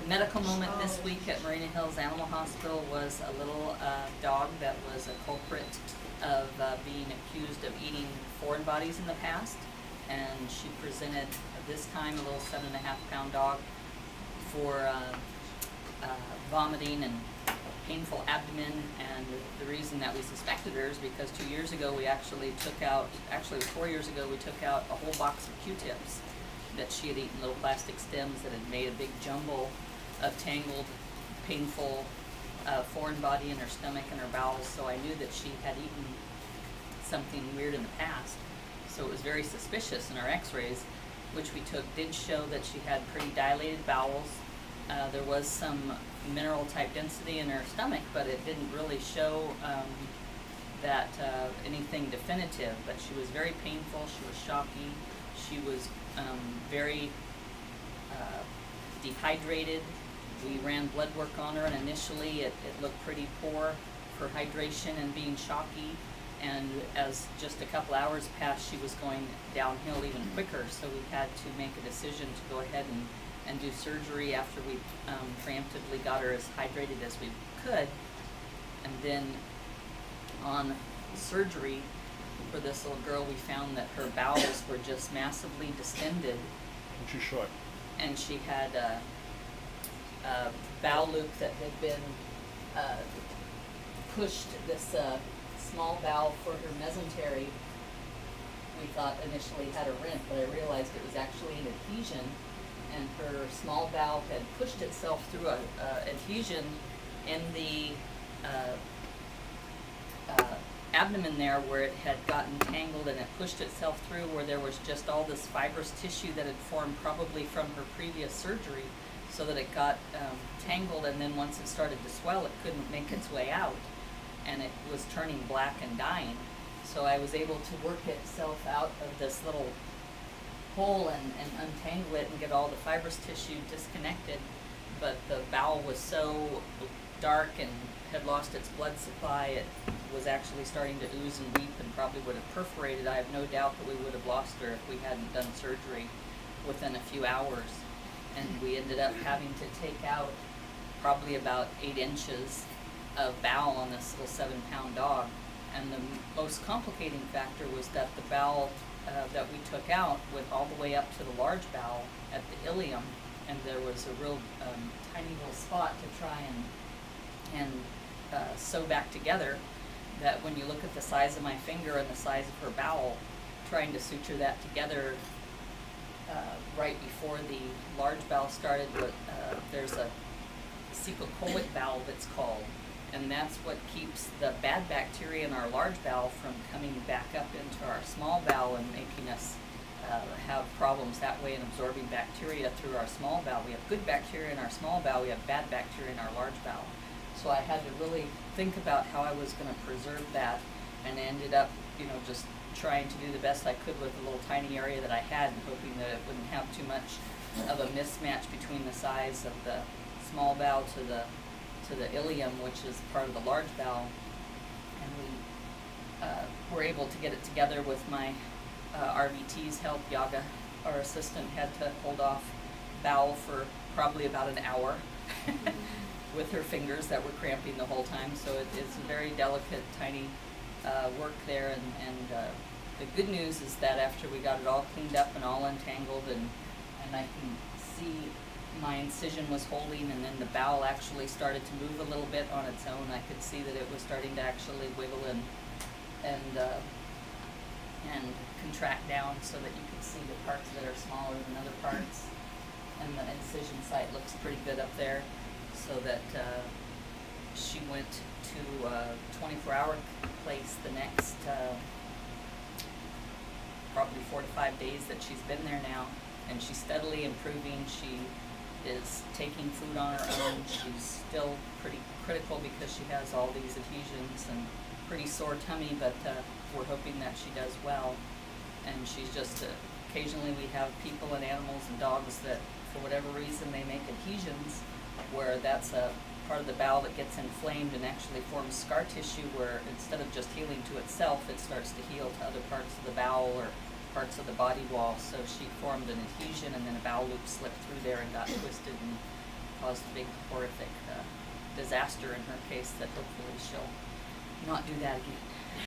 The medical moment this week at Marina Hills Animal Hospital was a little dog that was a culprit of being accused of eating foreign bodies in the past, and she presented this time a little 7.5-pound dog for vomiting and painful abdomen. And the reason that we suspected her is because 2 years ago we actually took out, actually it was 4 years ago, we took out a whole box of Q-tips that she had eaten, little plastic stems that had made a big jumble of tangled, painful foreign body in her stomach and her bowels. So I knew that she had eaten something weird in the past. So it was very suspicious, and our x-rays, which we took, did show that she had pretty dilated bowels. There was some mineral type density in her stomach, but it didn't really show that anything definitive. But she was very painful, she was shocky, she was very dehydrated. We ran blood work on her, and initially it looked pretty poor for hydration and being shocky. And as just a couple hours passed, she was going downhill even quicker. So we had to make a decision to go ahead and do surgery after we preemptively got her as hydrated as we could. And then on surgery for this little girl, we found that her bowels were just massively distended. And she's short. And she had a bowel loop that had been pushed. This small bowel for her mesentery, we thought initially had a rent, but I realized it was actually an adhesion, and her small bowel had pushed itself through a adhesion in the abdomen there, where it had gotten tangled, and it pushed itself through where there was just all this fibrous tissue that had formed probably from her previous surgery, so that it got tangled, and then once it started to swell, it couldn't make its way out, and it was turning black and dying. So I was able to work itself out of this little hole and untangle it and get all the fibrous tissue disconnected, but the bowel was so dark and had lost its blood supply, it was actually starting to ooze and weep and probably would have perforated. I have no doubt that we would have lost her if we hadn't done surgery within a few hours. And we ended up having to take out probably about 8 inches of bowel on this little 7-pound dog. And the most complicating factor was that the bowel that we took out went all the way up to the large bowel at the ileum, and there was a real tiny little spot to try and sew back together, that when you look at the size of my finger and the size of her bowel, trying to suture that together right before the large bowel started, there's a cecocolic valve, it's called, and that's what keeps the bad bacteria in our large bowel from coming back up into our small bowel and making us have problems that way in absorbing bacteria through our small bowel. We have good bacteria in our small bowel, we have bad bacteria in our large bowel. So I had to really think about how I was going to preserve that, and ended up, just trying to do the best I could with the little tiny area that I had, and hoping that it wouldn't have too much of a mismatch between the size of the small bowel to the ileum, which is part of the large bowel. And we were able to get it together with my RVT's help. Yaga, our assistant, had to hold off bowel for probably about an hour with her fingers that were cramping the whole time. So it's a very delicate, tiny work there. And the good news is that after we got it all cleaned up and all untangled, and I can see my incision was holding, and then the bowel actually started to move a little bit on its own. I could see that it was starting to actually wiggle and contract down, so that you could see the parts that are smaller than other parts. And the incision site looks pretty good up there, so that she went to a 24-hour place the next probably 4 to 5 days that she's been there now, and she's steadily improving. She is taking food on her own. She's still pretty critical because she has all these adhesions and pretty sore tummy, but we're hoping that she does well. And she's just, occasionally we have people and animals and dogs that, for whatever reason, they make adhesions where that's a part of the bowel that gets inflamed and actually forms scar tissue, where instead of just healing to itself, it starts to heal to other parts of the bowel or parts of the body wall. So she formed an adhesion, and then a bowel loop slipped through there and got twisted and caused a big horrific disaster in her case, that hopefully she'll not do that again.